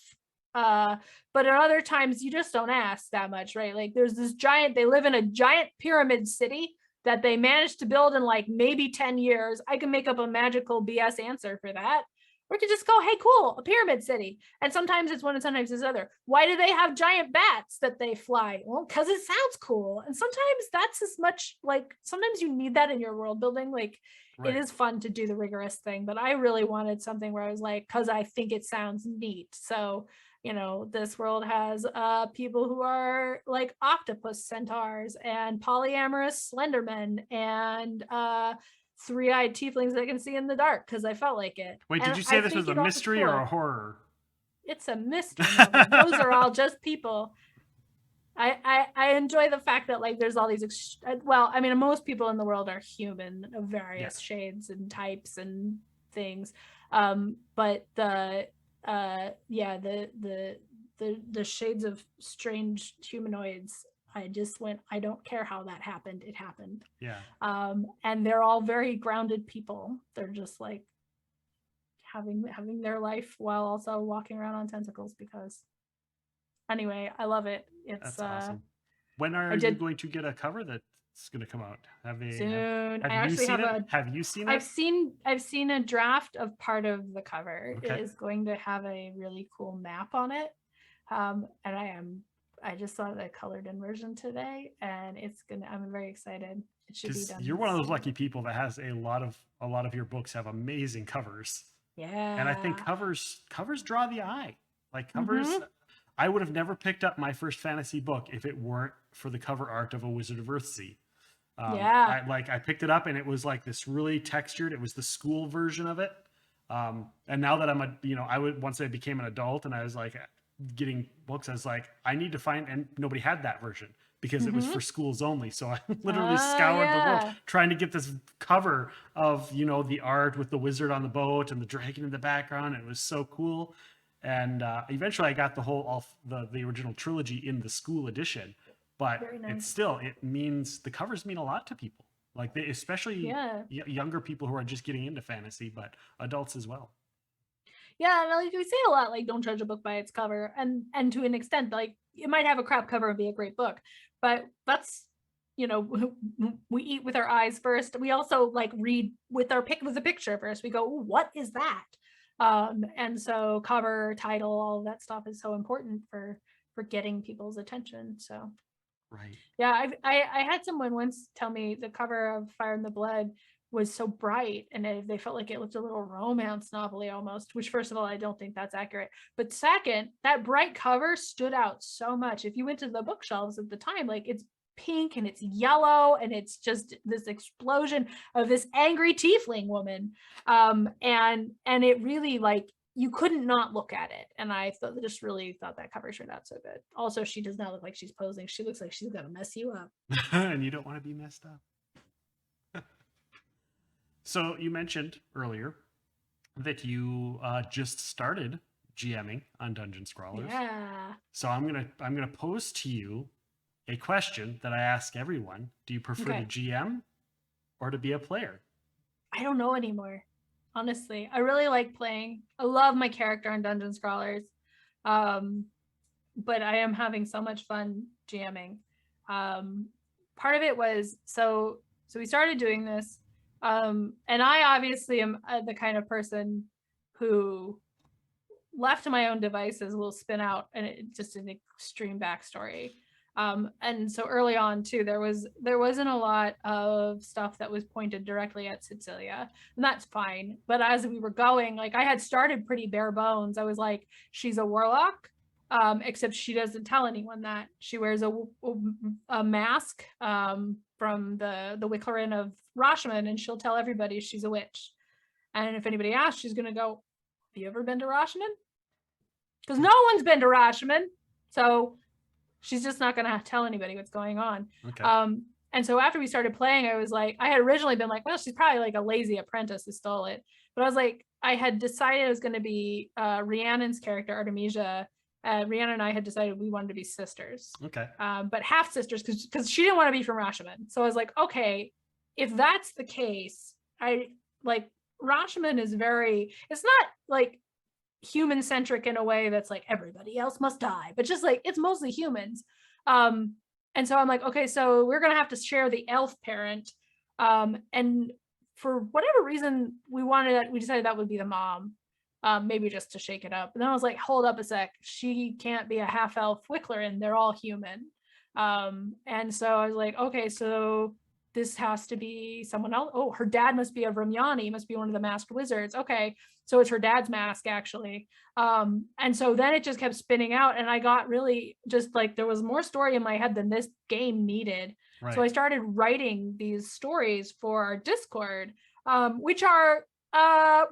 But at other times you just don't ask that much, right? Like there's this they live in a giant pyramid city that they managed to build in like maybe 10 years. I can make up a magical BS answer for that. Or you could just go, hey, cool, a pyramid city. And sometimes it's one and sometimes it's other. Why do they have giant bats that they fly? Well, because it sounds cool. And sometimes that's as much like, sometimes you need that in your world building. Like It is fun to do the rigorous thing, but I really wanted something where I was like, because I think it sounds neat. So, you know, this world has people who are like octopus centaurs and polyamorous slendermen and three-eyed tieflings that can see in the dark because I felt like it. Wait, did And you say I this was think a it all was mystery or cool. a horror? It's a mystery novel. Those are all just people. I enjoy the fact that like there's all these well, I mean, most people in the world are human of various shades and types and things, but yeah, the shades of strange humanoids, I just went, I don't care how that happened, it happened. Yeah. And they're all very grounded people. They're just like having their life while also walking around on tentacles because anyway, I love it. It's That's awesome. When are you going to get a cover that's going to come out? Soon. I Have you actually seen have it? Have you seen I've it? seen a draft of part of the cover. Okay. It is going to have a really cool map on it. And I just saw the colored in version today, and I'm very excited. It should be done. You're one of those lucky people that has a lot of your books have amazing covers. Yeah. And I think covers draw the eye. Like covers, I would have never picked up my first fantasy book if it weren't for the cover art of A Wizard of Earthsea. I picked it up and it was like this really textured. It was the school version of it. And now that once I became an adult and I was like getting books, I was like, I need to find, and nobody had that version because it was for schools only. So I literally scoured the world trying to get this cover of, the art with the wizard on the boat and the dragon in the background. And it was so cool. And eventually I got the original trilogy in the school edition, but it means the covers mean a lot to people. Like especially younger people who are just getting into fantasy, but adults as well. Yeah, like we say a lot, like don't judge a book by its cover, and to an extent, like it might have a crap cover and be a great book, but that's, we eat with our eyes first. We also like read with a picture first. We go, what is that? And so cover, title, all of that stuff is so important for getting people's attention. So right. Yeah, I had someone once tell me the cover of Fire in the Blood was so bright and they felt like it looked a little romance novel-y almost, which first of all, I don't think that's accurate. But second, that bright cover stood out so much. If you went to the bookshelves at the time, like it's pink and it's yellow and it's just this explosion of this angry tiefling woman. And it really like you couldn't not look at it. And I just really thought that cover turned out so good. Also, she does not look like she's posing. She looks like she's gonna mess you up. And you don't want to be messed up. So you mentioned earlier that you just started GMing on Dungeon Scrawlers. Yeah. So I'm gonna pose to you a question that I ask everyone. Do you prefer to GM or to be a player? I don't know anymore. Honestly, I really like playing. I love my character on Dungeon Scrawlers. But I am having so much fun GMing. Part of it was, so we started doing this. And I obviously am the kind of person who left to my own devices will spin out and just an extreme backstory. And so early on too, there wasn't a lot of stuff that was pointed directly at Cecilia, and that's fine. But as we were going, like I had started pretty bare bones. I was like, she's a warlock, except she doesn't tell anyone that. She wears a mask from the Wicklerin of Rashomon, and she'll tell everybody she's a witch. And if anybody asks, she's gonna go, "Have you ever been to Rashomon?" Because no one's been to Rashomon, so she's just not going to tell anybody what's going on. Okay. And so after we started playing, I was like, I had originally been like, well, she's probably like a lazy apprentice who stole it. But I was like, I had decided it was going to be Rhiannon's character, Artemisia. Rhiannon and I had decided we wanted to be sisters. Okay. But half sisters because she didn't want to be from Rashomon. So I was like, okay, if that's the case, I like Rashomon is it's not like human centric in a way that's like everybody else must die, but just like it's mostly humans. And so I'm like, okay, so we're gonna have to share the elf parent. And for whatever reason we decided that would be the mom, maybe just to shake it up. And then I was like, hold up a sec, she can't be a half elf Wicklerin, they're all human. And so I was like, okay, so this has to be someone else. Oh, her dad must be a Vermiani, must be one of the masked wizards. Okay, so it's her dad's mask actually. And so then it just kept spinning out, and I got really just like there was more story in my head than this game needed. Right. So I started writing these stories for our Discord, which are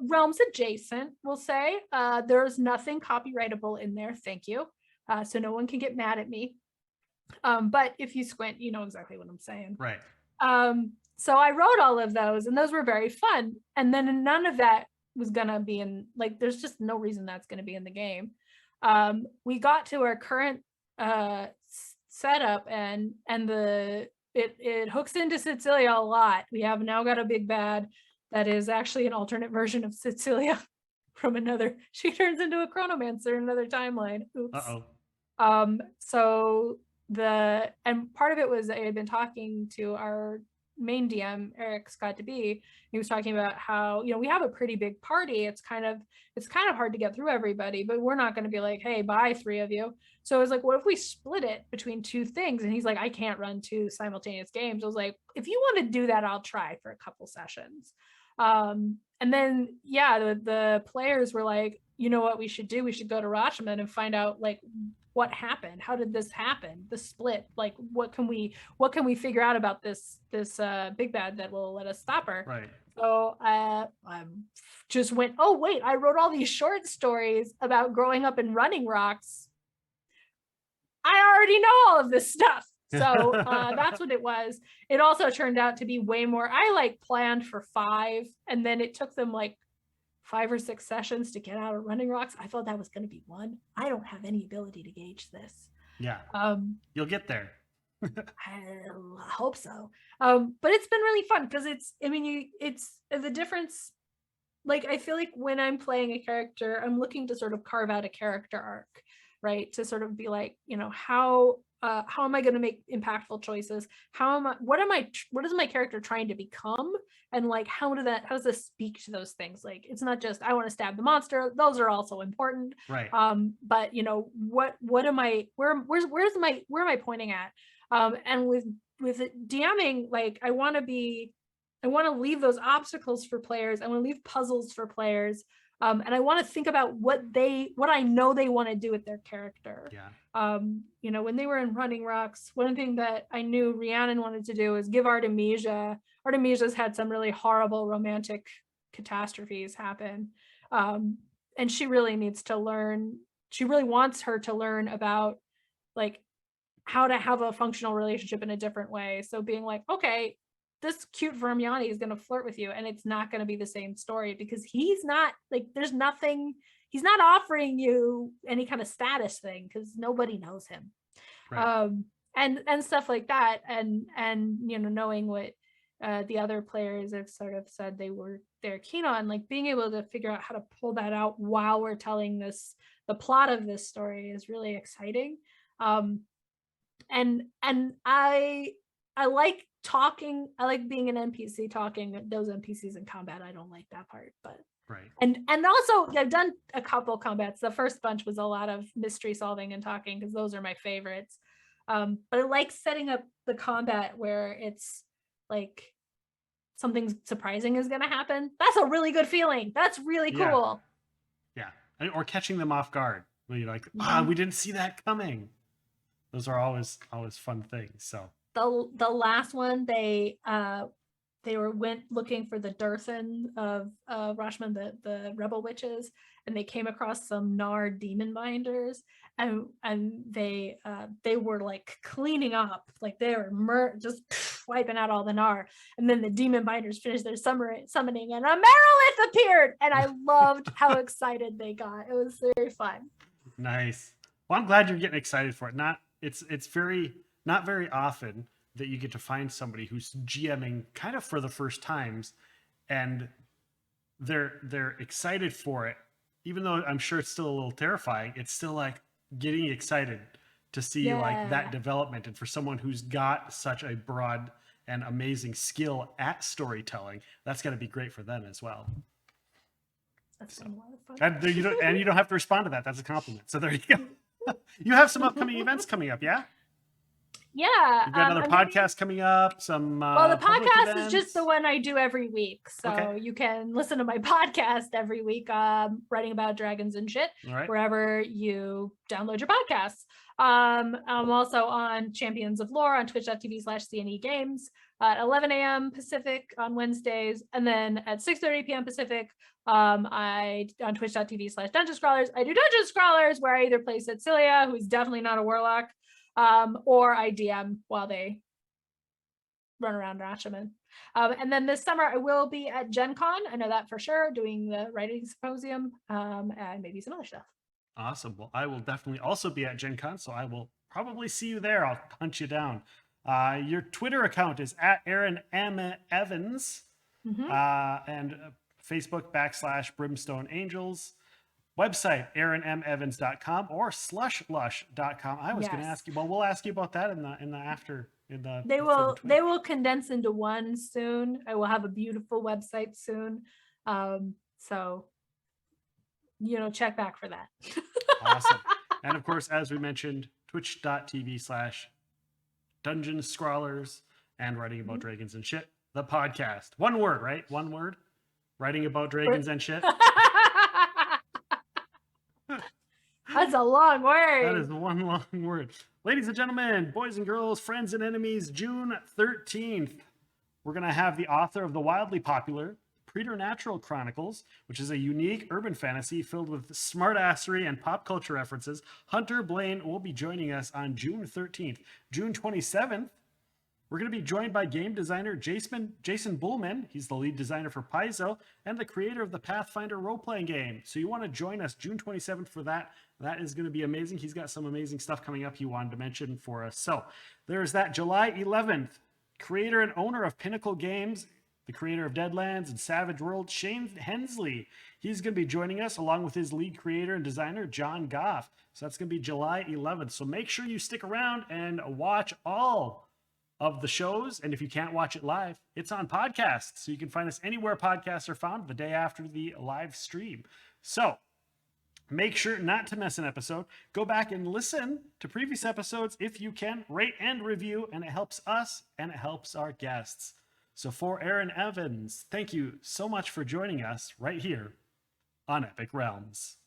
realms adjacent, we'll say. There's nothing copyrightable in there, thank you. So no one can get mad at me. But if you squint, you know exactly what I'm saying. Right. So I wrote all of those, and those were very fun. And then none of that was gonna be in, like, there's just no reason that's gonna be in the game. We got to our current setup, and it hooks into Cecilia a lot. We have now got a big bad that is actually an alternate version of Cecilia from another. She turns into a chronomancer in another timeline. Oops. So and part of it was I had been talking to our main DM, Eric Scott DeB. He was talking about how, you know, we have a pretty big party. It's kind of hard to get through everybody, but we're not going to be like, hey, bye, 3 of you. So I was like, what if we split it between 2 things? And he's like, I can't run 2 simultaneous games. I was like, if you want to do that, I'll try for a couple sessions. And then, yeah, the players were like, you know what we should do? We should go to Rashomon and find out, like, what happened? How did this happen? The split, like, what can we figure out about this big bad that will let us stop her? Right. So I just went, oh wait, I wrote all these short stories about growing up in Running Rocks. I already know all of this stuff. So that's what it was. It also turned out to be way more. I like planned for 5, and then it took them like 5 or 6 sessions to get out of Running Rocks. I thought that was going to be 1. I don't have any ability to gauge this. Yeah. You'll get there. I hope so. But it's been really fun because it's the difference. Like, I feel like when I'm playing a character, I'm looking to sort of carve out a character arc, right? To sort of be like, you know, how am I going to make impactful choices? What is my character trying to become? And like, how does this speak to those things? Like, it's not just, I want to stab the monster. Those are also important. Right. But you know, where am I pointing at? And with DMing, like, I want to leave those obstacles for players. I want to leave puzzles for players. And I want to think about what I know they want to do with their character. Yeah. You know, when they were in Running Rocks, one thing that I knew Rhiannon wanted to do is give Artemisia. Artemisia's had some really horrible romantic catastrophes happen. And she really needs to learn, she really wants her to learn about, like, how to have a functional relationship in a different way. So being like, okay, this cute Vermiani is going to flirt with you, and it's not going to be the same story because he's not, like, there's nothing, he's not offering you any kind of status thing because nobody knows him. Right. And stuff like that. And you know, knowing what the other players have sort of said they're keen on, like, being able to figure out how to pull that out while we're telling the plot of this story is really exciting. And I like talking. I like being an NPC talking. Those NPCs in combat, I don't like that part, but right. And also, I've done a couple combats. The first bunch was a lot of mystery solving and talking because those are my favorites. But I like setting up the combat where it's like something surprising is going to happen. That's a really good feeling. That's really cool. Yeah. Or catching them off guard. Where you're like, we didn't see that coming. Those are always fun things. So the last one, they went looking for the Durthan of Rashomon, the rebel witches, and they came across some Nar demon binders, and they were like cleaning up, like they were just wiping out all the Nar, and then the demon binders finished their summoning, and a Merilith appeared, and I loved how excited they got. It was very fun. Nice. Well, I'm glad you're getting excited for it. It's not very often that you get to find somebody who's GMing kind of for the first times, and they're excited for it, even though I'm sure it's still a little terrifying. It's still like getting excited to see like that development, and for someone who's got such a broad and amazing skill at storytelling, that's going to be great for them as well. That's been a lot of fun. And you don't have to respond to that. That's a compliment. So there you go. You have some upcoming events coming up, yeah? Yeah. You've got another I'm gonna be podcast coming up, some Well, the public podcast is just events. the one I do every week. So Okay. you can listen to my podcast every week, writing about dragons and shit, All right. wherever you download your podcasts. I'm also on Champions of Lore on twitch.tv/CNE Games at 11 a.m. Pacific on Wednesdays. And then at 6:30 p.m. Pacific, I on twitch.tv/Dungeon Scrawlers. I do Dungeon Scrawlers where I either play Cecilia, who's definitely not a warlock, or I DM while they run around Rashomon. And then this summer I will be at Gen Con. I know that for sure, doing the writing symposium, and maybe some other stuff. Awesome. Well, I will definitely also be at Gen Con, so I will probably see you there. I'll hunt you down. Your Twitter account is at Erin M Evans, and Facebook /Brimstone Angels. Website erinmevans.com or slushlush.com. I was going to ask you. Well, we'll ask you about that in the after. They will condense into one soon. I will have a beautiful website soon. So check back for that. Awesome. And of course, as we mentioned, twitch.tv/Dungeon Scrawlers and Writing About Dragons and Shit, the podcast. One word, right? One word. Writing About Dragons and Shit. That's a long word. That is one long word. Ladies and gentlemen, boys and girls, friends and enemies, June 13th, we're going to have the author of the wildly popular Preternatural Chronicles, which is a unique urban fantasy filled with smartassery and pop culture references. Hunter Blaine will be joining us on June 13th. June 27th, we're going to be joined by game designer Jason Bullman. He's the lead designer for Paizo and the creator of the Pathfinder role-playing game. So you want to join us June 27th for that. That is going to be amazing. He's got some amazing stuff coming up he wanted to mention for us. So there's that. July 11th, creator and owner of Pinnacle Games, the creator of Deadlands and Savage World, Shane Hensley. He's going to be joining us along with his lead creator and designer, John Goff. So that's going to be July 11th. So make sure you stick around and watch all of the shows. And if you can't watch it live, it's on podcast. So you can find us anywhere podcasts are found the day after the live stream. So make sure not to miss an episode. Go back and listen to previous episodes if you can. Rate and review, and it helps us and it helps our guests. So for Erin Evans, thank you so much for joining us right here on Epic Realms.